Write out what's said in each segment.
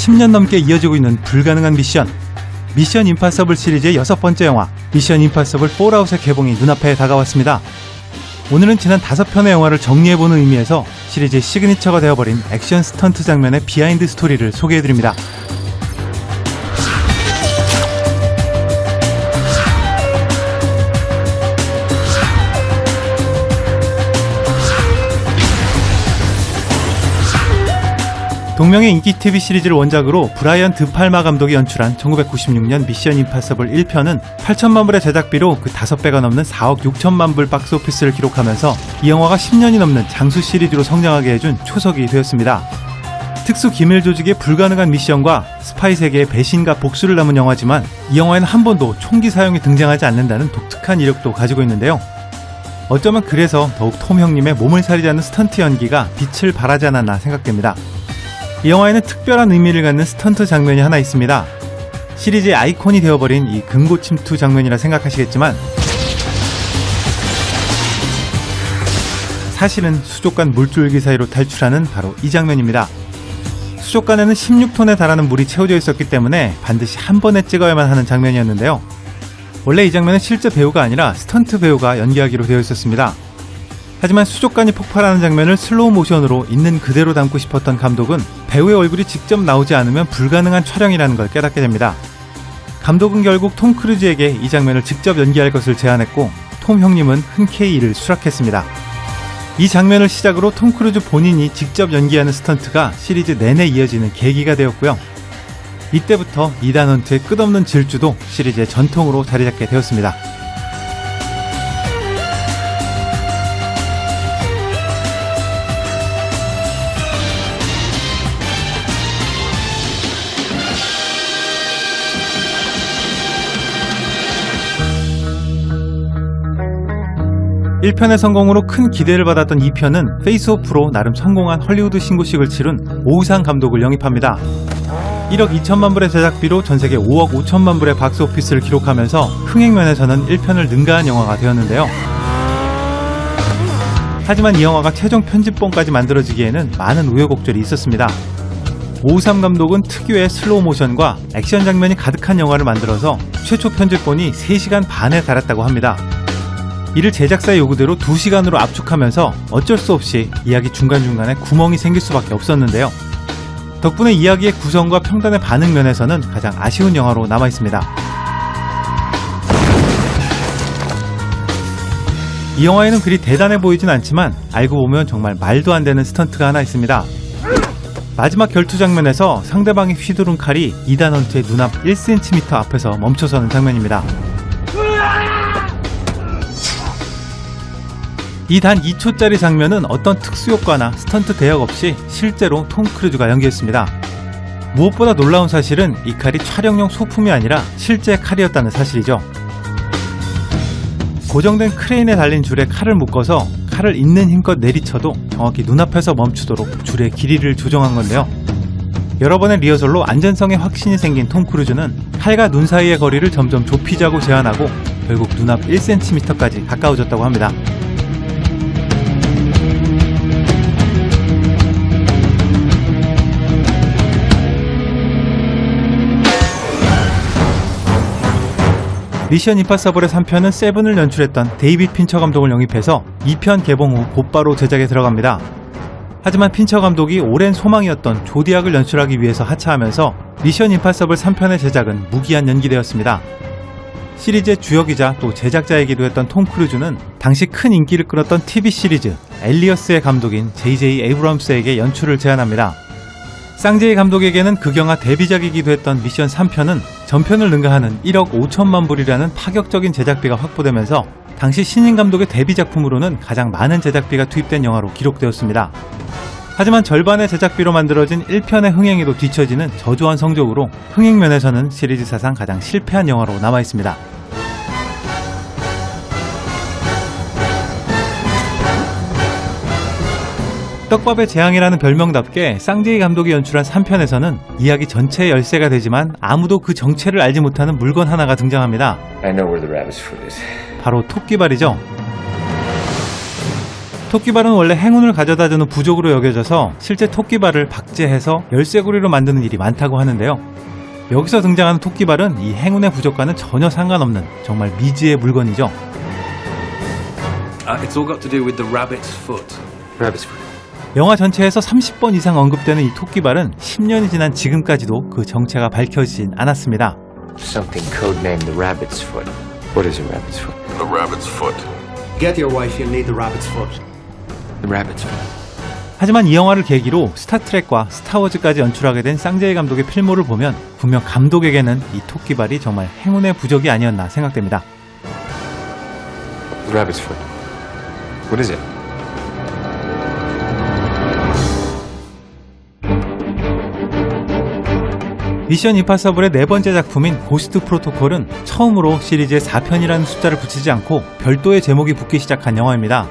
10년 넘게 이어지고 있는 불가능한 미션. 미션 임파서블 시리즈의 6번째 영화 미션 임파서블 폴아웃의 개봉이 눈앞에 다가왔습니다. 오늘은 지난 5편의 영화를 정리해보는 의미에서 시리즈의 시그니처가 되어버린 액션 스턴트 장면의 비하인드 스토리를 소개해드립니다. 동명의 인기 TV 시리즈를 원작으로 브라이언 드팔마 감독이 연출한 1996년 미션 임파서블 1편은 8천만 불의 제작비로 그 5배가 넘는 4억 6천만 불 박스오피스를 기록하면서 이 영화가 10년이 넘는 장수 시리즈로 성장하게 해준 초석이 되었습니다. 특수 기밀 조직의 불가능한 미션과 스파이 세계의 배신과 복수를 담은 영화지만 이 영화에는 한 번도 총기 사용이 등장하지 않는다는 독특한 이력도 가지고 있는데요. 어쩌면 그래서 더욱 톰 형님의 몸을 사리지 않는 스턴트 연기가 빛을 발하지 않았나 생각됩니다. 이 영화에는 특별한 의미를 갖는 스턴트 장면이 하나 있습니다. 시리즈의 아이콘이 되어버린 이 금고 침투 장면이라 생각하시겠지만 사실은 수족관 물줄기 사이로 탈출하는 바로 이 장면입니다. 수족관에는 16톤에 달하는 물이 채워져 있었기 때문에 반드시 한 번에 찍어야만 하는 장면이었는데요. 원래 이 장면은 실제 배우가 아니라 스턴트 배우가 연기하기로 되어 있었습니다. 하지만 수족관이 폭발하는 장면을 슬로우 모션으로 있는 그대로 담고 싶었던 감독은 배우의 얼굴이 직접 나오지 않으면 불가능한 촬영이라는 걸 깨닫게 됩니다. 감독은 결국 톰 크루즈에게 이 장면을 직접 연기할 것을 제안했고 톰 형님은 흔쾌히 이를 수락했습니다. 이 장면을 시작으로 톰 크루즈 본인이 직접 연기하는 스턴트가 시리즈 내내 이어지는 계기가 되었고요. 이때부터 이단 헌트의 끝없는 질주도 시리즈의 전통으로 자리잡게 되었습니다. 1편의 성공으로 큰 기대를 받았던 2편은 페이스오프로 나름 성공한 헐리우드 신고식을 치른 오우상 감독을 영입합니다. 1억 2천만 불의 제작비로 전세계 5억 5천만 불의 박스오피스를 기록하면서 흥행면에서는 1편을 능가한 영화가 되었는데요. 하지만 이 영화가 최종 편집본까지 만들어지기에는 많은 우여곡절이 있었습니다. 오우상 감독은 특유의 슬로우 모션과 액션 장면이 가득한 영화를 만들어서 최초 편집본이 3시간 반에 달했다고 합니다. 이를 제작사의 요구대로 2시간으로 압축하면서 어쩔 수 없이 이야기 중간중간에 구멍이 생길 수밖에 없었는데요. 덕분에 이야기의 구성과 평단의 반응 면에서는 가장 아쉬운 영화로 남아있습니다. 이 영화에는 그리 대단해 보이진 않지만 알고 보면 정말 말도 안 되는 스턴트가 하나 있습니다. 마지막 결투 장면에서 상대방이 휘두른 칼이 이단 헌트의 눈앞 1cm 앞에서 멈춰서는 장면입니다. 이 단 2초짜리 장면은 어떤 특수효과나 스턴트 대역 없이 실제로 톰 크루즈가 연기했습니다. 무엇보다 놀라운 사실은 이 칼이 촬영용 소품이 아니라 실제 칼이었다는 사실이죠. 고정된 크레인에 달린 줄에 칼을 묶어서 칼을 있는 힘껏 내리쳐도 정확히 눈앞에서 멈추도록 줄의 길이를 조정한 건데요. 여러 번의 리허설로 안전성에 확신이 생긴 톰 크루즈는 칼과 눈 사이의 거리를 점점 좁히자고 제안하고 결국 눈앞 1cm까지 가까워졌다고 합니다. 미션 임파서블의 3편은 세븐을 연출했던 데이빗 핀처 감독을 영입해서 2편 개봉 후 곧바로 제작에 들어갑니다. 하지만 핀처 감독이 오랜 소망이었던 조디악을 연출하기 위해서 하차하면서 미션 임파서블 3편의 제작은 무기한 연기되었습니다. 시리즈의 주역이자 또 제작자이기도 했던 톰 크루즈는 당시 큰 인기를 끌었던 TV 시리즈 엘리어스의 감독인 J.J. 에이브럼스에게 연출을 제안합니다. 쌍제이 감독에게는 극영화 데뷔작이기도 했던 미션 3편은 전편을 능가하는 1억 5천만 불이라는 파격적인 제작비가 확보되면서 당시 신인 감독의 데뷔작품으로는 가장 많은 제작비가 투입된 영화로 기록되었습니다. 하지만 절반의 제작비로 만들어진 1편의 흥행에도 뒤처지는 저조한 성적으로 흥행면에서는 시리즈 사상 가장 실패한 영화로 남아있습니다. 떡밥의 재앙이라는 별명답게 쌍제이 감독이 연출한 3편에서는 이야기 전체의 열쇠가 되지만 아무도 그 정체를 알지 못하는 물건 하나가 등장합니다. 바로 토끼발이죠. 토끼발은 원래 행운을 가져다주는 부족으로 여겨져서 실제 토끼발을 박제해서 열쇠고리로 만드는 일이 많다고 하는데요. 여기서 등장하는 토끼발은 이 행운의 부족과는 전혀 상관없는 정말 미지의 물건이죠. It's all got to do with the rabbit's foot. Rabbit's foot. 영화 전체에서 30번 이상 언급되는 이 토끼발은 10년이 지난 지금까지도 그 정체가 밝혀지진 않았습니다. Something codenamed the rabbit's foot. What is a rabbit's foot? The rabbit's foot. Get your wife, you need the rabbit's foot. The rabbit's foot. 하지만 이 영화를 계기로 스타트rek과 스타워즈까지 연출하게 된 쌍제이 감독의 필모를 보면 분명 감독에게는 이 토끼발이 정말 행운의 부족이 아니었나 생각됩니다. The rabbit's foot. What is it? 미션 임파서블의 네 번째 작품인 고스트 프로토콜은 처음으로 시리즈에 4편이라는 숫자를 붙이지 않고 별도의 제목이 붙기 시작한 영화입니다.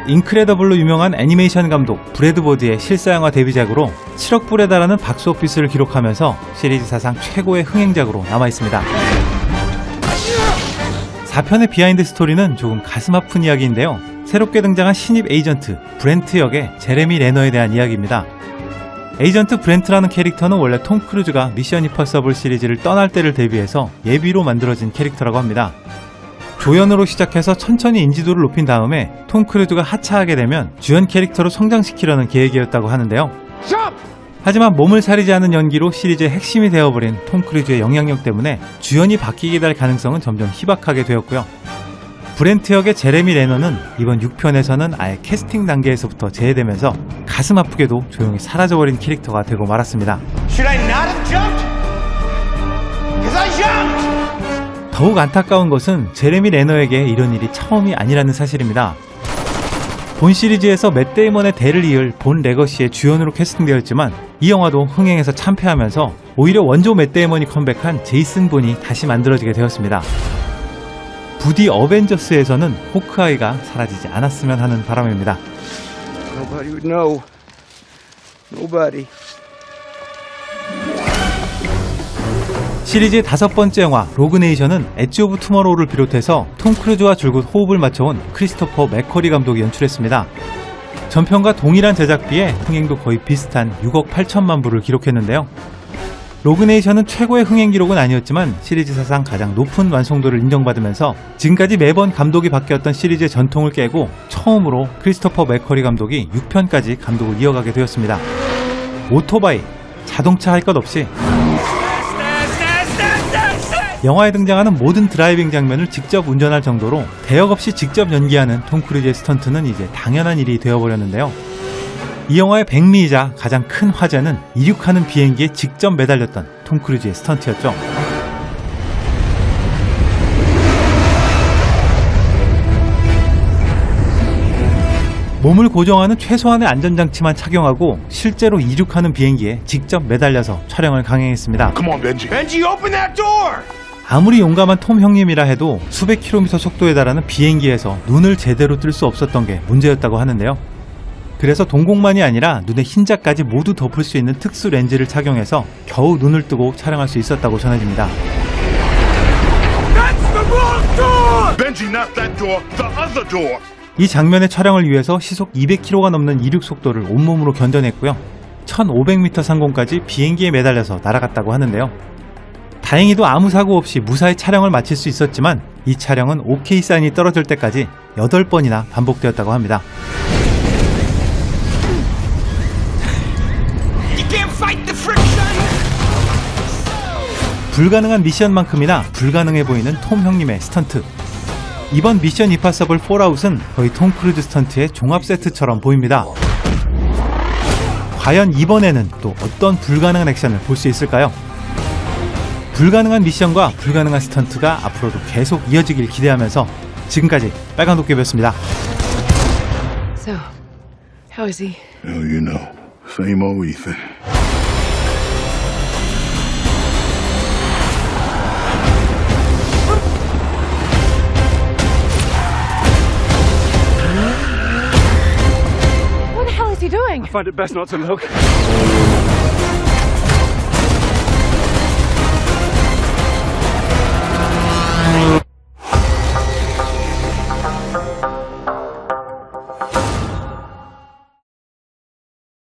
인크레더블로 유명한 애니메이션 감독 브래드 보드의 실사영화 데뷔작으로 7억 불에 달하는 박스오피스를 기록하면서 시리즈 사상 최고의 흥행작으로 남아있습니다. 4편의 비하인드 스토리는 조금 가슴 아픈 이야기인데요. 새롭게 등장한 신입 에이전트 브렌트 역의 제레미 레너에 대한 이야기입니다. 에이전트 브렌트라는 캐릭터는 원래 톰 크루즈가 미션 임파서블 시리즈를 떠날 때를 대비해서 예비로 만들어진 캐릭터라고 합니다. 조연으로 시작해서 천천히 인지도를 높인 다음에 톰 크루즈가 하차하게 되면 주연 캐릭터로 성장시키려는 계획이었다고 하는데요. 하지만 몸을 사리지 않은 연기로 시리즈의 핵심이 되어버린 톰 크루즈의 영향력 때문에 주연이 바뀌게 될 가능성은 점점 희박하게 되었고요. 브렌트 역의 제레미 레너는 이번 6편에서는 아예 캐스팅 단계에서부터 제외되면서 가슴 아프게도 조용히 사라져버린 캐릭터가 되고 말았습니다. 더욱 안타까운 것은 제레미 레너에게 이런 일이 처음이 아니라는 사실입니다. 본 시리즈에서 맷 데이먼의 대를 이을 본 레거시의 주연으로 캐스팅되었지만 이 영화도 흥행에서 참패하면서 오히려 원조 맷 데이먼이 컴백한 제이슨 본이 다시 만들어지게 되었습니다. 부디 어벤져스에서는 호크아이가 사라지지 않았으면 하는 바람입니다. Nobody would know. Nobody. 시리즈의 5번째 영화 로그네이션은 엣지 오브 투머로우를 비롯해서 톰 크루즈와 줄곧 호흡을 맞춰온 크리스토퍼 맥커리 감독이 연출했습니다. 전편과 동일한 제작비에 흥행도 거의 비슷한 6억 8천만 불을 기록했는데요. 로그네이션은 최고의 흥행 기록은 아니었지만 시리즈 사상 가장 높은 완성도를 인정받으면서 지금까지 매번 감독이 바뀌었던 시리즈의 전통을 깨고 처음으로 크리스토퍼 맥커리 감독이 6편까지 감독을 이어가게 되었습니다. 오토바이, 자동차 할 것 없이 영화에 등장하는 모든 드라이빙 장면을 직접 운전할 정도로 대역 없이 직접 연기하는 톰 크루즈의 스턴트는 이제 당연한 일이 되어버렸는데요. 이 영화의 백미이자 가장 큰 화제는 이륙하는 비행기에 직접 매달렸던 톰 크루즈의 스턴트였죠. 몸을 고정하는 최소한의 안전장치만 착용하고 실제로 이륙하는 비행기에 직접 매달려서 촬영을 강행했습니다. Come on, Benji. Benji, open that door! 아무리 용감한 톰 형님이라 해도 수백 킬로미터 속도에 달하는 비행기에서 눈을 제대로 뜰 수 없었던 게 문제였다고 하는데요. 그래서 동공만이 아니라 눈의 흰자까지 모두 덮을 수 있는 특수 렌즈를 착용해서 겨우 눈을 뜨고 촬영할 수 있었다고 전해집니다. That's the wrong door! Benji, not that door, the other door. 이 장면의 촬영을 위해서 시속 200km가 넘는 이륙 속도를 온몸으로 견뎌냈고요. 1500m 상공까지 비행기에 매달려서 날아갔다고 하는데요. 다행히도 아무 사고 없이 무사히 촬영을 마칠 수 있었지만 이 촬영은 OK 사인이 떨어질 때까지 8번이나 반복되었다고 합니다. 불가능한 미션만큼이나 불가능해 보이는 톰 형님의 스턴트. 이번 미션 임파서블 폴아웃은 거의 톰 크루즈 스턴트의 종합 세트처럼 보입니다. 과연 이번에는 또 어떤 불가능한 액션을 볼 수 있을까요? 불가능한 미션과 불가능한 스턴트가 앞으로도 계속 이어지길 기대하면서 지금까지 빨간 도깨비였습니다. So, how is he? Hell, you know. Same old Ethan. What the hell is he doing? I find it best not to look.